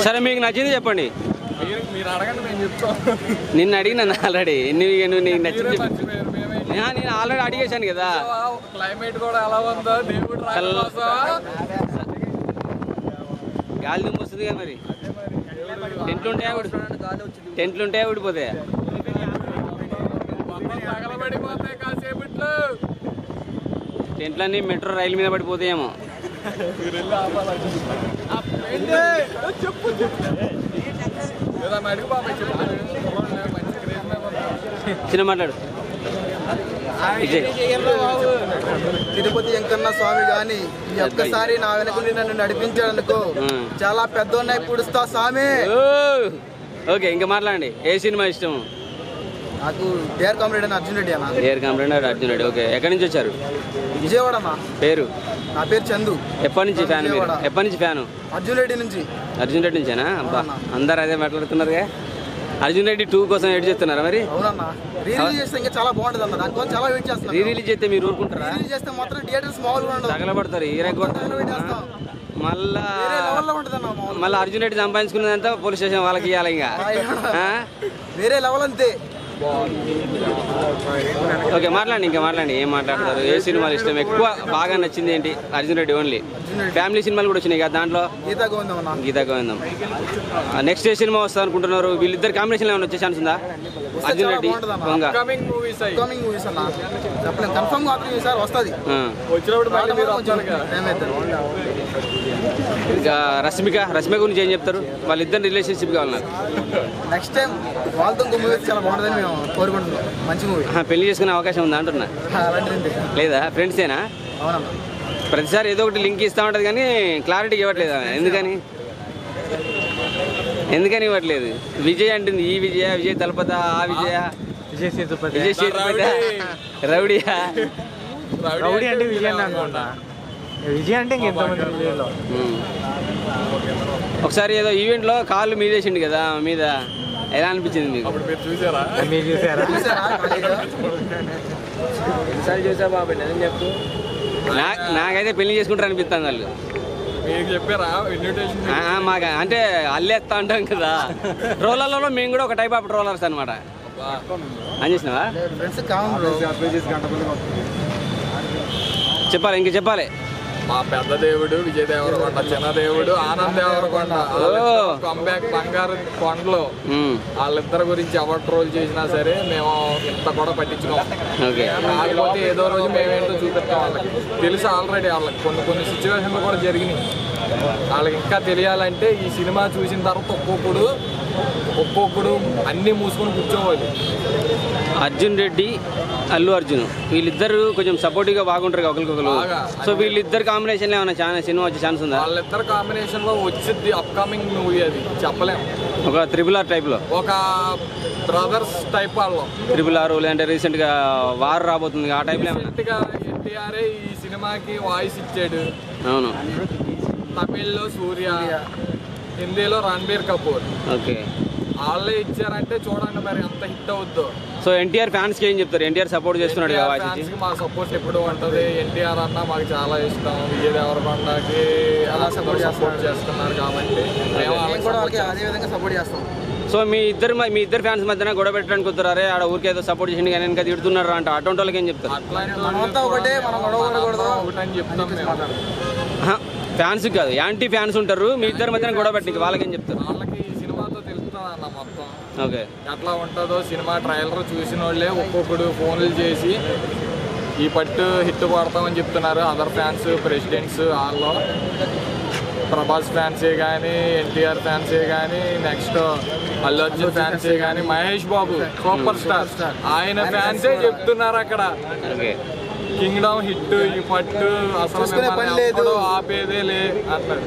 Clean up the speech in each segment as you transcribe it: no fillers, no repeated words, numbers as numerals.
సరే మీకు నచ్చింది చెప్పండి. నిన్ను అడిగినా ఆల్రెడీ నువ్వు నీకు నచ్చింది నేను ఆల్రెడీ అడిగేశాను కదా. క్లైమేట్ కూడా ఎలా ఉందో దేవుడు గాలి దుమ్ము వస్తుంది కదా మరి. టెంట్లు ఉంటాయా ఊడిపోతాయా? తగలబడిపోతాయి కాసేపట్లో. టెంట్లన్నీ మెట్రో రైలు మీద పడిపోతాయేమో. చిన్న మాట్లాడు. తిరుపతి వెంకన్న స్వామి గాని ఈ ఒక్కసారి నా వెనకుండి నన్ను నడిపించాడనుకో చాలా పెద్ద ఉన్నాయి పుడుస్తా స్వామి. ఓకే, ఇంకా మాట్లాడండి. ఏ సినిమా ఇష్టం? నాకు డేర్ కామ్రేడ్ అని అర్జున్ రెడ్డి అన్న. Dare comrade Arjun Reddy. Okay, ఎక్కడి నుంచి వచ్చారు? విజయవాడ అన్న. పేరు? నా పేరు చందు. ఎప్పటి నుంచి ఫ్యాన్? ఎప్పటి నుంచి ఫ్యాను? అర్జున్ రెడ్డి నుంచి. అర్జున్ రెడ్డి నుంచేనా? అబ్బా, అందరు అదే మాట్లాడుతున్నారుగా. అర్జున్ రెడ్డి 2 కోసం వెయిట్ చేస్తున్నారా మరి? అవునన్నా, రీరిలీజ్ చేస్తే ఇంకా చాలా బాగుంటుంది అన్న. దానికోసం చాలా వెయిట్ చేస్తాను. రీరిలీజ్ చేస్తే మీరు ఊరుకుంటారా? రీరిలీజ్ చేస్తే మాత్రం థియేటర్స్ మామూలుగా ఉండదు, తగలబడతారు. మళ్ళీ అర్జున్ రెడ్డి సంపాదించుకున్నదంతా పోలీస్ స్టేషన్ వాళ్ళకి ఇవ్వాలి. ఇంకా వేరే లెవెల్ అంతే. ఓకే, మాట్లాడండి. ఇంకా మాట్లాడండి. ఏం మాట్లాడతారు? ఏ సినిమాలు ఇష్టం? ఎక్కువ బాగా నచ్చింది ఏంటి? అర్జున్ రెడ్డి ఓన్లీ. ఫ్యామిలీ సినిమాలు కూడా వచ్చినాయి కదా దాంట్లో. గీతా గోవిందం. నెక్స్ట్ ఏ సినిమా వస్తా అనుకుంటున్నారు? వీళ్ళిద్దరు కాంబినేషన్ ఏమైనా వచ్చే ఛాన్స్ ఉందా? అర్జున్ రెడ్డి ఇంకా రష్మిక గురించి ఏం చెప్తారు? వాళ్ళిద్దరు రిలేషన్షిప్ కావాలి. నెక్స్ట్ టైం వాళ్ళతో మూవీ చాలా బాగుంటుందని మేము కోరుకుంటున్నాం. మంచి మూవీ. పెళ్లి చేసుకునే అవకాశం ఉందా అంటున్నా? లేదా? ఫ్రెండ్సేనా? అవునమ్మా. ప్రతిసారి ఏదో ఒకటి లింక్ ఇస్తా ఉంటుంది కానీ క్లారిటీ ఇవ్వట్లేదు. ఎందుకని ఇవ్వట్లేదు? విజయ్ అంటుంది. ఈ విజయ్ తలపత, ఆ విజయ్ సేతుపతి, రౌడియా? రౌడీ అంటే విజయ్ అనుకుంటా. విజయ్ అంటే ఇంకెంతమంది విజయ్లో. ఒకసారి ఏదో ఈవెంట్లో కాళ్ళు మీదేసిండు కదా మీద, ఎలా అనిపించింది మీకు? చూసారా? చూసా బాబు, చెప్పు. నాకైతే పెళ్లి చేసుకుంటారు అనిపిస్తుంది వాళ్ళు. చెప్పారా ఇన్విటేషన్? మాకు అంటే అల్లేస్తా అంటాం కదా ట్రోలర్లలో, మేము కూడా ఒక టైప్ ఆఫ్ ట్రోలర్స్ అనమాట. అని చేసినావా? చెప్పాలి, ఇంక చెప్పాలి. మా పెద్ద దేవుడు విజయ్ దేవరకొండ, చిన్న దేవుడు ఆనంద్ దేవరకొండ, కంబ్యాక్ బంగారు కొండలు, వాళ్ళిద్దరి గురించి ఎవరు ట్రోల్ చేసినా సరే మేము ఇంత కూడా పట్టించుకోం. కాకపోతే ఏదో రోజు మేమేంటో చూపిస్తాం వాళ్ళకి. తెలుసు ఆల్రెడీ వాళ్ళకి కొన్ని సిచ్యువేషన్లు కూడా జరిగినాయి. వాళ్ళకి ఇంకా తెలియాలంటే ఈ సినిమా చూసిన తర్వాత ఒక్కొక్కడు అన్నీ మూసుకొని కూర్చోవాలి. అర్జున్ రెడ్డి, అల్లు అర్జున్ వీళ్ళిద్దరు కొంచెం సపోర్టివ్గా బాగుంటారు ఒకరికొకరు. సో వీళ్ళిద్దరు కాంబినేషన్ ఏమైనా సినిమా వచ్చే ఛాన్స్ ఉందా? వాళ్ళిద్దరు కాంబినేషన్ లో వచ్చింది అప్కమింగ్ మూవీ. అది చెప్పలేము. ఒక RRR టైప్ లో, ఒక బ్రదర్స్ టైప్ వాళ్ళు. RRR లేదంటే రీసెంట్ గా వార్ రాబోతుంది ఆ టైప్ లో. ఎన్టీఆర్ ఈ సినిమాకి వాయిస్ ఇచ్చాడు. అవును. తమిళ్లో సూర్య, హిందీలో రణబీర్ కపూర్. ఓకే, వాళ్ళే ఇచ్చారంటే చూడండి మరి ఎంత హిట్ అవుద్దో. సో ఎన్టీఆర్ ఫ్యాన్స్ కి ఏం చెప్తారు? ఎన్టీఆర్ సపోర్ట్ చేస్తున్నాడు కదా, మా సపోర్ట్ ఎప్పుడు ఉంటుంది. ఎన్టీఆర్ అన్న మాకు చాలా ఇష్టం. విజయ్ దేవరకొండకి అలా సపోర్ట్ చేస్తున్నారు కాబట్టి అదే విధంగా సపోర్ట్ చేస్తాం. సో మీ ఇద్దరు ఫ్యాన్స్ మధ్యన గొడవ పెట్టడానికి వస్తారే, ఆడ ఊరికే ఏదో సపోర్ట్ చేసి కానీ ఇంకా తిడుతున్నారు అంట. అటువంటి వాళ్ళకి ఏం చెప్తారు? ఒకటని చెప్తాం మేము. ఫ్యాన్స్ కాదు, యాంటీ ఫ్యాన్స్ ఉంటారు. మీ ఇద్దరి మధ్యన గొడవ పెట్టడానికి వాళ్ళకి ఏం చెప్తారు? వాళ్ళకి ఈ సినిమాతో తెలుస్తుంది అన్న మొత్తం. ఓకే, ఎట్లా ఉంటుందో సినిమా ట్రైలర్ చూసిన వాళ్ళే ఒక్కొక్కడు ఫోన్లు చేసి ఈ పట్టు హిట్ పడతామని చెప్తున్నారు. అదర్ ఫ్యాన్స్, ప్రెసిడెంట్స్, వాళ్ళు ప్రభాస్ ఫ్యాన్సే కానీ, ఎన్టీఆర్ ఫ్యాన్సే కానీ, నెక్స్ట్ అల్లు అర్జున్ ఫ్యాన్సే కానీ, మహేష్ బాబు సూపర్ స్టార్ ఆయన ఫ్యాన్సే చెప్తున్నారు అక్కడ. కింగ్డమ్ హిట్, ఈ పట్టు అసలు ఆపేదే లే అన్నాడు.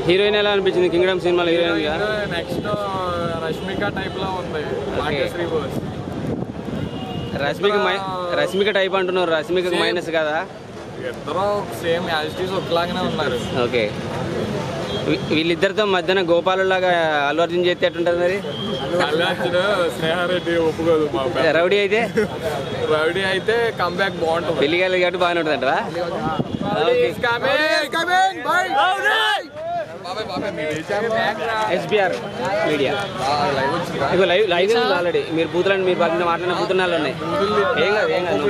హీరోయిన్ ఎలా అనిపించింది కింగ్డమ్ సినిమాలో? హీరోయిన్ నెక్స్ట్ రష్మిక టైప్ లో ఉంది. రష్మిక టైప్ అంటున్నారు. రష్మిక మైనస్ కదా? ఇద్దరు సేమ్ యాజ్ ఇట్ ఈజ్ ఒకలాగానే ఉన్నారు. ఓకే, వీళ్ళిద్దరితో మధ్యన గోపాలులాగా అల్లు అర్జున్ చేస్తే ఎట్టుంటుంది మరి? స్నేహారెడ్డి ఒప్పుకోదు. రౌడీ అయితే రౌడీ అయితే కంబ్యాక్ బాగుంటుంది. పెళ్లిగాలి కాబట్టి బాగానే ఉంటుంది అంటవా? ఎస్బిఆర్ మీడియా ఇక లైవ్ ఆల్రెడీ మీరు బూతులని మీరు పక్కన మాట్లాడిన బూతునాలు ఉన్నాయి. ఏం కాదు ఏం కాదు.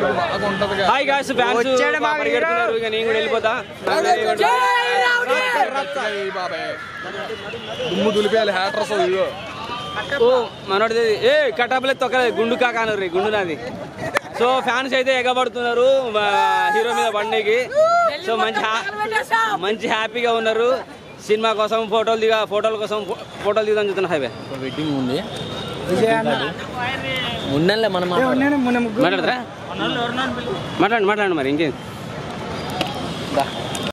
హాయ్ గాయ్స్, ఫ్యాన్స్ పరిగెడుతున్నారు. ఇక నేను కూడా వెళ్ళిపోతా. దుమ్ము దులిపేయాలి హ్యాటర్స్. ఓ మనోడిది ఏ కటాపులే తొక్కలేదు, గుండు కాకాను రీ గుండు నాది. సో ఫ్యాన్స్ అయితే ఎగబడుతున్నారు హీరో మీద బండికి. సో మంచి హ్యాపీగా ఉన్నారు. సినిమా కోసం ఫోటోల కోసం ఫోటోలు దిగుదాం చూస్తున్నా. హైవే వెడ్డింగ్ ఉంది ఉన్నలే మనం మాట్లాడతారా? మాట్లాడండి మరి ఇంకేం.